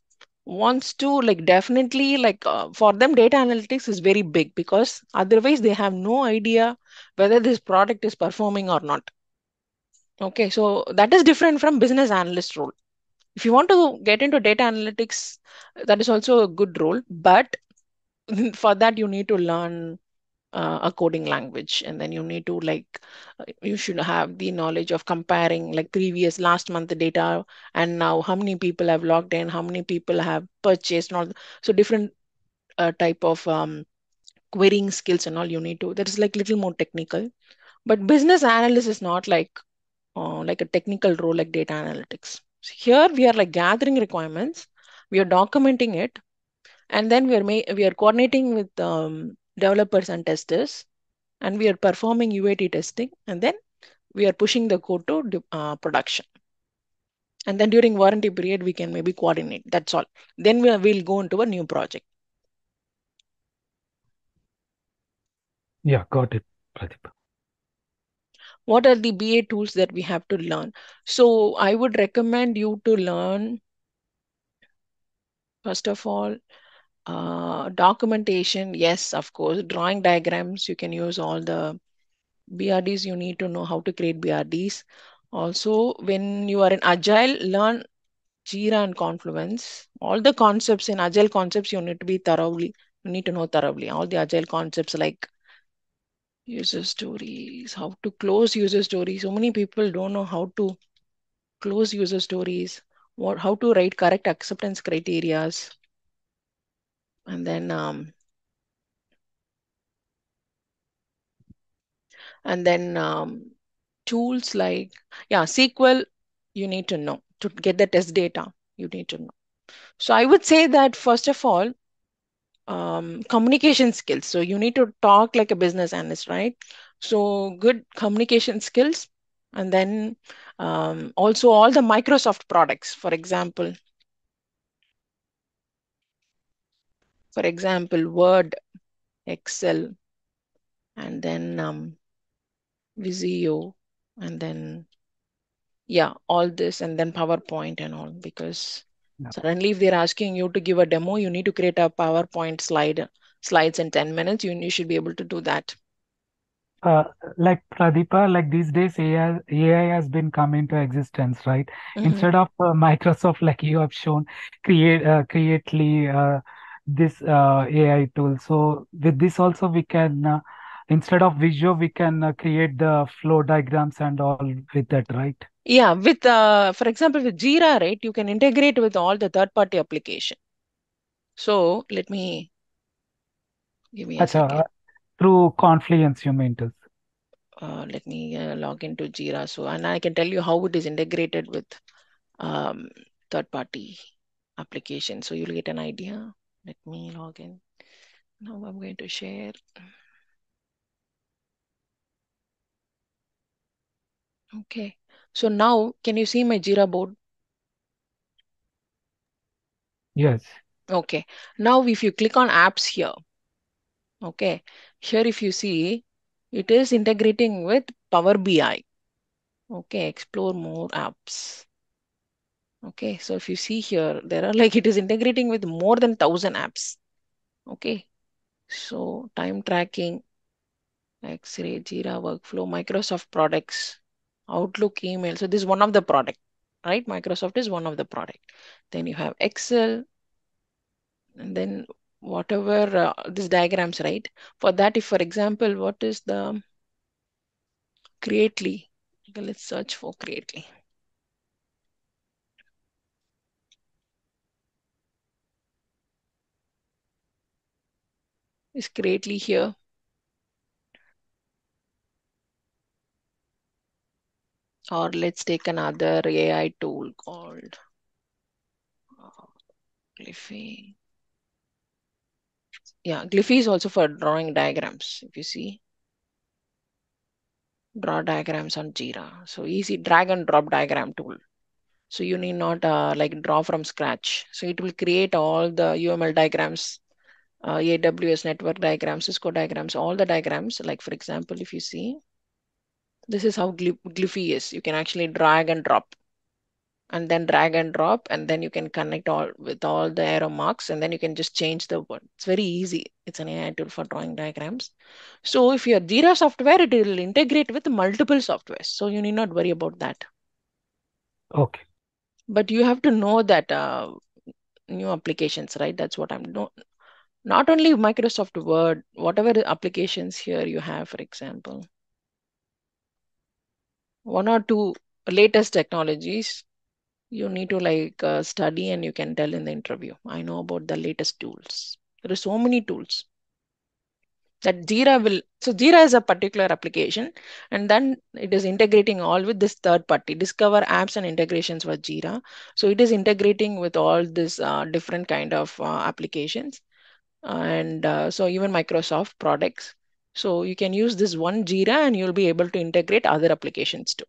wants to like definitely like for them data analytics is very big because otherwise they have no idea whether this product is performing or not. Okay, so that is different from business analyst role. If you want to get into data analytics, that is also a good role, but for that you need to learn a coding language, and then you need to like you should have the knowledge of comparing like previous last month data and now how many people have logged in, how many people have purchased and all. So different type of querying skills and all you need to, that is like little more technical. But business analyst is not like a technical role like data analytics. So here we are like gathering requirements, we are documenting it, and then we are coordinating with developers and testers, and we are performing UAT testing, and then we are pushing the code to production. And then during warranty period, we can maybe coordinate. That's all. Then we'll go into a new project. Yeah, got it, Pradeep. What are the BA tools that we have to learn? So I would recommend you to learn, first of all, documentation. Yes, of course, drawing diagrams. You can use all the BRDs. You need to know how to create BRDs. Also, when you are in Agile, learn Jira and Confluence. All the concepts in Agile concepts you need to be thoroughly, you need to know thoroughly. All the Agile concepts like user stories, how to close user stories. So many people don't know how to close user stories, how to write correct acceptance criterias, and then tools like, yeah, SQL. You need to know to get the test data. You need to know. So I would say that first of all, communication skills. So you need to talk like a business analyst, right? So good communication skills, and then also all the Microsoft products, for example, Word, Excel, and then Visio, and then yeah, all this, and then PowerPoint and all. Because Yeah. suddenly, if they're asking you to give a demo, you need to create a PowerPoint slides in 10 minutes. You should be able to do that. Uh, like Pradeepa, like these days AI has been come into existence, right? Mhm. Instead of Microsoft, like you have shown, creately this AI tool. So with this also we can instead of Visio, we can create the flow diagrams and all with that, right? Yeah, with for example, with Jira, right, you can integrate with all the third-party application. So let me give me a second. Through Confluence, you mean to? Let me log into Jira. So, and I can tell you how it is integrated with um, third-party application. So you'll get an idea. Let me log in. Now I'm going to share. Okay. So now, can you see my Jira board? Yes. Okay. Now, if you click on apps here, okay, here if you see, it is integrating with Power BI. Okay, explore more apps. Okay, so if you see here, there are like it is integrating with more than 1,000 apps. Okay, so time tracking, X-ray, Jira workflow, Microsoft products, Outlook email. So this is one of the product, right? Microsoft is one of the product. Then you have Excel, and then whatever these diagrams, right? For that, if for example, what is the Creately? Okay, let's search for Creately. Is Creately here? Or let's take another AI tool called Glyphy. Yeah, Glyphy is also for drawing diagrams. If you see, draw diagrams on Jira. So easy drag and drop diagram tool. So you need not like draw from scratch. So it will create all the UML diagrams, AWS network diagrams, Cisco diagrams, all the diagrams. Like for example, if you see, this is how Glyphy is. You can actually drag and drop, and then drag and drop, and then you can connect all with all the arrow marks, and then you can just change the word. It's very easy. It's an AI tool for drawing diagrams. So if your Jira software, it will integrate with multiple softwares. So you need not worry about that. Okay. But you have to know that new applications, right? That's what I'm not only Microsoft Word, whatever applications here you have, for example, one or two latest technologies you need to like study, and you can tell in the interview, I know about the latest tools. There are so many tools that Jira will. So Jira is a particular application, and then it is integrating all with this third party. Discover apps and integrations for Jira. So it is integrating with all this different kind of applications, and so even Microsoft products. So you can use this one Jira, and you'll be able to integrate other applications too.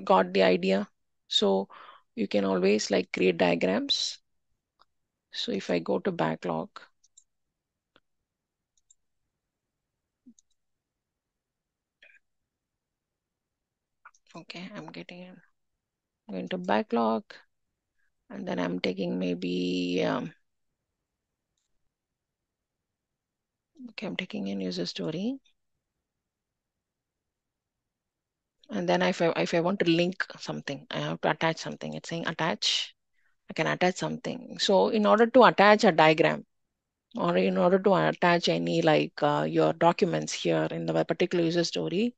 Got the idea? So you can always like create diagrams. So if I go to backlog, okay, I'm going to backlog, and then I'm taking maybe, okay, I'm taking in user story. And then if I want to link something, I have to attach something. It's saying attach. I can attach something. So in order to attach a diagram, or in order to attach any like your documents here in the particular user story,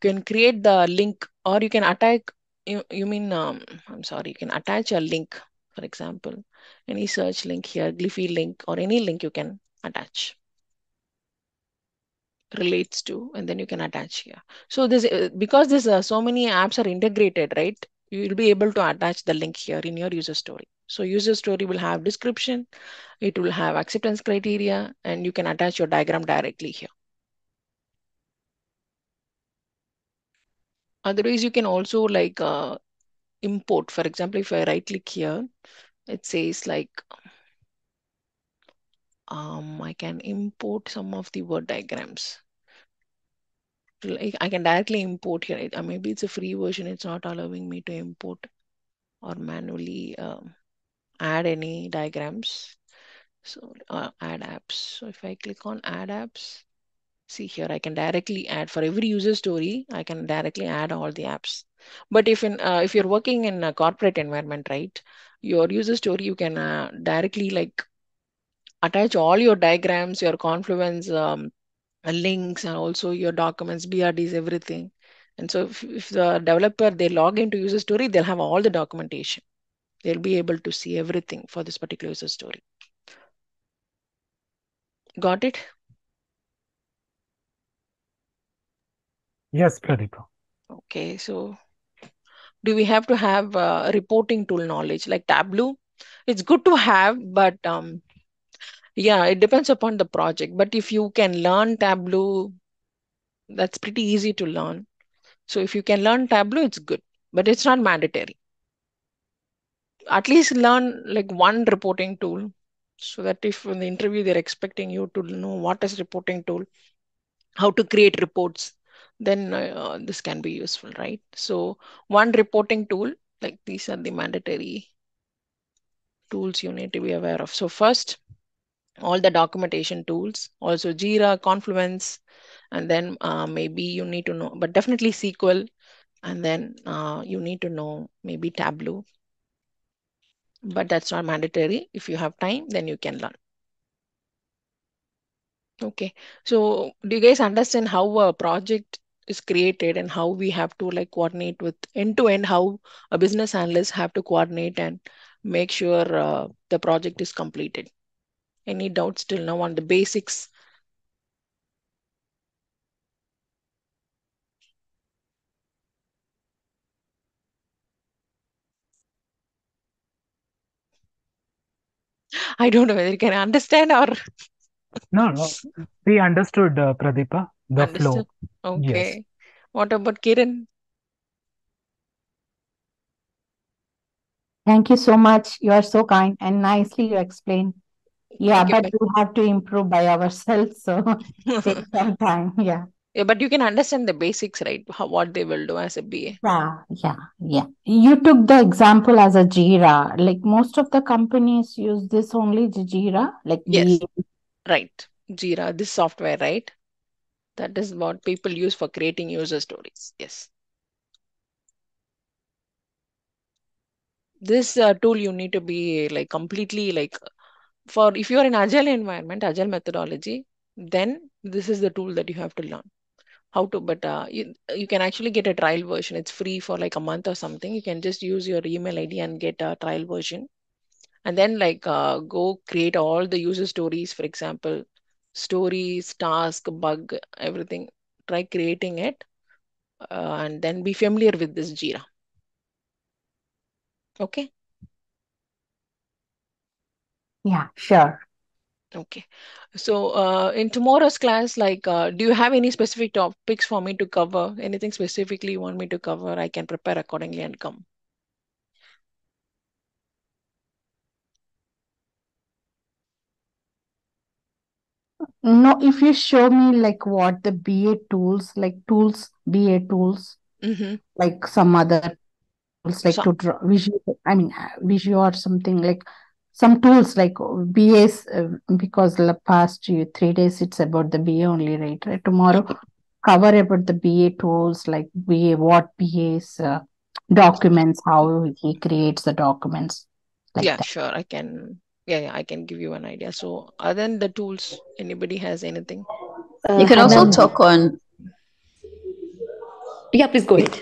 you can create the link, or you can attack. You mean I'm sorry. You can attach a link, for example, any search link here, Glyphy link, or any link you can attach relates to, and then you can attach here. So this because this so many apps are integrated, right? You will be able to attach the link here in your user story. So user story will have description, it will have acceptance criteria, and you can attach your diagram directly here. Otherwise, you can also like import. For example, if I right click here, it says like I can import some of the word diagrams. Like I can directly import here. Maybe it's a free version. It's not allowing me to import or manually add any diagrams. So add apps. So if I click on add apps, see here, I can directly add for every user story. I can directly add all the apps. But if you're working in a corporate environment, right, your user story you can directly like attach all your diagrams, your Confluence links, and also your documents, BRDs, everything. And so if the developer, they log into user story, they'll have all the documentation. They'll be able to see everything for this particular user story. Got it? Yes, Pradeepa. Okay, so do we have to have reporting tool knowledge like Tableau? It's good to have, but yeah, it depends upon the project. But if you can learn Tableau, that's pretty easy to learn. So if you can learn Tableau, it's good, but it's not mandatory. At least learn like one reporting tool, so that if in the interview they're expecting you to know what is reporting tool, how to create reports, then this can be useful, right? So one reporting tool, like these are the mandatory tools you need to be aware of. So first, all the documentation tools, also Jira, Confluence, and then maybe you need to know, but definitely SQL, and then you need to know maybe Tableau, but that's not mandatory. If you have time, then you can learn. Okay, so do you guys understand how a project is created and how we have to like coordinate with end to end, how a business analyst have to coordinate and make sure the project is completed? Any doubts till now on the basics? I don't know whether you can understand or No, we understood, Pradeepa, the understood. flow. Yes. Okay. What about Kiran? Thank you so much. You are so kind and nicely you explain. Yeah, Thank you. but we have to improve by ourselves, so take some time. Yeah. Yeah, but you can understand the basics, right? How, what they will do as a BA. Yeah. You took the example as a Jira. Like most of the companies use this only the Jira, like Yes, be right. Jira, this software, right? That is what people use for creating user stories. Yes. This tool you need to be like completely like, for if you are in agile environment, agile methodology, then this is the tool that you have to learn how to. But you can actually get a trial version. It's free for like a month or something. You can just use your email ID and get a trial version, and then like go create all the user stories, for example, stories, task, bug, everything. Try creating it, and then be familiar with this Jira. Okay. yeah, sure. Okay. So in tomorrow's class, like, do you have any specific topics for me to cover? Anything specifically you want me to cover? I can prepare accordingly and come. No, if you show me like what the BA tools, like tools, BA tools, Mm-hmm. like some other tools like So, to draw visual, I mean visual or something like some tools like BAs, because the past 3 days it's about the BA only, right? Tomorrow cover about the BA tools like BA, what BA's documents, how he creates the documents like yeah, that. sure. I can. Yeah, I can give you an idea. So, other than the tools, anybody has anything? You can Hi, also ma'am. talk on Yeah, please go ahead.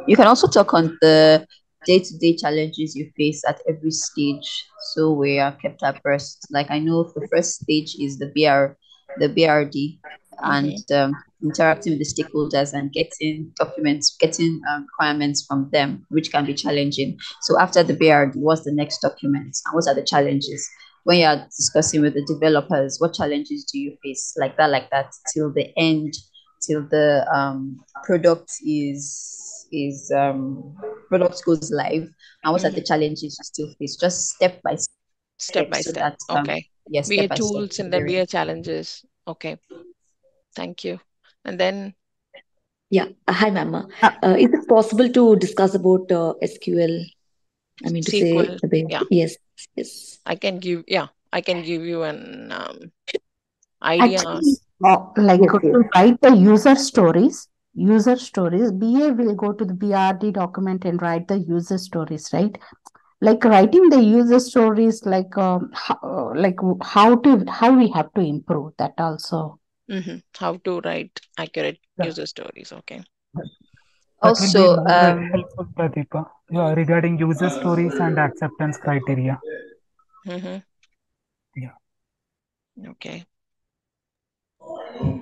you can also talk on the day-to-day challenges you face at every stage, so we are kept abreast. Like I know the first stage is the BRD, and Mm-hmm. interacting with the stakeholders and getting documents, getting requirements from them, which can be challenging. So after the BRD, what's the next document and what are the challenges? When you are discussing with the developers, what challenges do you face? Like that, till the end, till the product is product goes live, and what are the Mm-hmm. challenges you still face, just step by Step step, by so step. that Okay. yes, Be a step by step, tools so and then be very a challenges. Okay. Thank you. And then Yeah. Hi, ma'am. Uh, Is it possible to discuss about SQL? I mean to say SQL. a bit. Yeah, Yes. Yes. I can give you an idea. Actually, like Yes. Yes. to write the user stories, BA will go to the BRD document and write the user stories, right? like writing the user stories, like how we have to improve that also. How to write accurate Yeah, user stories. Okay. that will be Also, more helpful, Pradeepa. Yeah, regarding user stories and acceptance criteria. Mm-hmm. Yeah. Okay.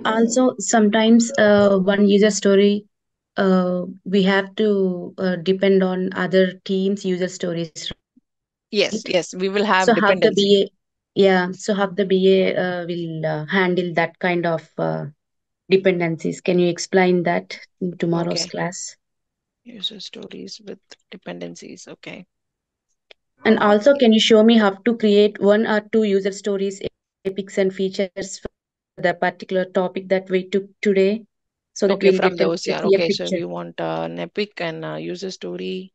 Also, sometimes one user story, we have to depend on other teams' user stories, right? Yes, So yes, we how will the have BA, dependency. yeah, so how the BA will handle that kind of dependencies. Can you explain that in tomorrow's Okay. class? User stories with dependencies. Okay. And also, can you show me how to create one or two user stories, epics, and features for the particular topic that we took today, so that we'll get Okay, a from the clear OCR. Okay, picture? so we want an epic and a user story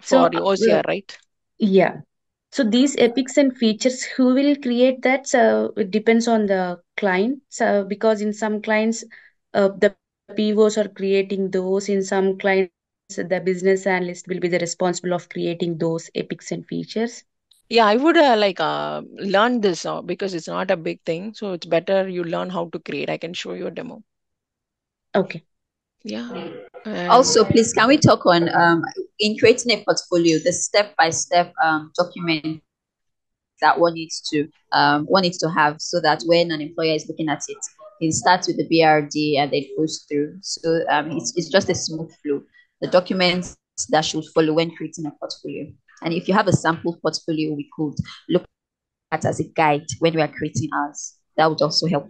So, for the OCR, right? yeah. So these epics and features, who will create that? So it depends on the client. So because in some clients, the POs are creating those. In some clients, the business analyst will be the responsible of creating those epics and features. Yeah, I would learn this because it's not a big thing. So it's better you learn how to create. I can show you a demo. Okay. Yeah. And also, please, can we talk on in creating a portfolio, the step-by-step documents that one needs to have so that when an employer is looking at it, it starts with the BRD and then goes through. So it's just a smooth flow. The documents that should follow when creating a portfolio. And if you have a sample portfolio, we could look at as a guide when we are creating ours. That would also help.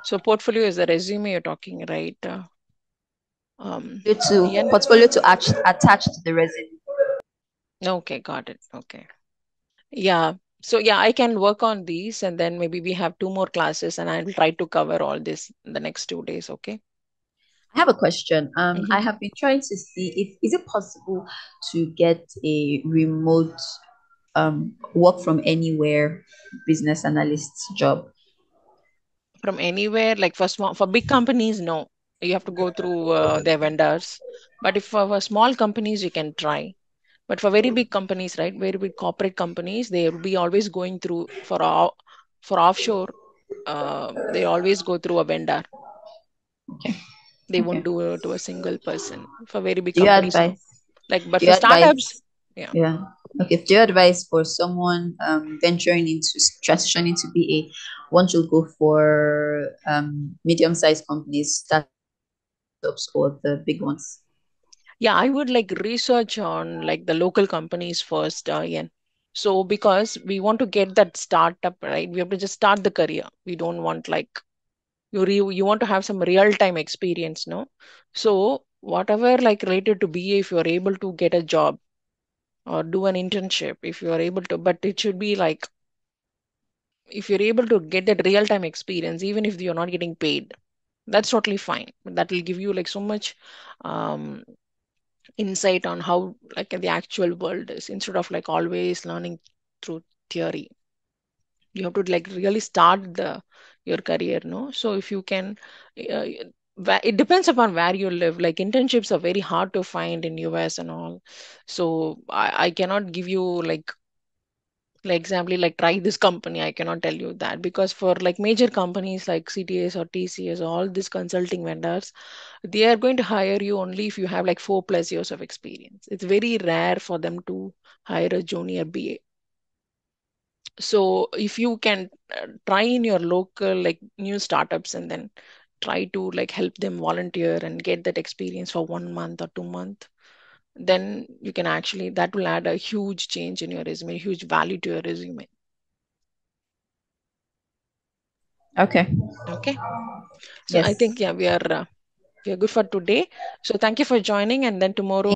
so portfolio is the resume you're talking, right? Ian? Portfolio to attach to the resume. Okay, got it. Okay. Yeah. So yeah, I can work on these and then maybe we have two more classes and I will try to cover all this in the next 2 days. Okay. I have a question. Mm-hmm. I have been trying to see if is it possible to get a remote work from anywhere business analyst job. From anywhere, like for big companies, no. You have to go through their vendors. But if for small companies, you can try. But for very big companies, right, very big corporate companies, they will be always going through for offshore. They always go through a vendor. Okay. They won't Okay. do it to a single person. For very big Do you companies, no. advise? Like, but Do you for startups, advise? yeah. Yeah. Okay. Do you advise for someone venturing into transitioning to BA, one should go for medium-sized companies, startups, or the big ones? Yeah, I would like research on like the local companies first, Ian. So because we want to get that startup, right? We have to just start the career. We don't want like you want to have some real time experience, no? So whatever like related to BA, if you are able to get a job or do an internship, if you are able to, but it should be like if you're able to get that real time experience, even if you're not getting paid, that's totally fine. That will give you like so much um insight on how like the actual world is instead of like always learning through theory. You have to like really start your career, no? So if you can uh, it depends upon where you live. Like internships are very hard to find in US and all, so I cannot give you like example like try this company. I cannot tell you that because for like major companies like CTS or TCS, all these consulting vendors, they are going to hire you only if you have like 4+ years of experience. It's very rare for them to hire a junior BA. So if you can try in your local like new startups and then try to like help them volunteer and get that experience for 1 month or 2 month, then you can actually that will add a huge change in your resume, huge value to your resume. Okay. Okay. So I Yes. think yeah, we are good for today. So thank you for joining, and then tomorrow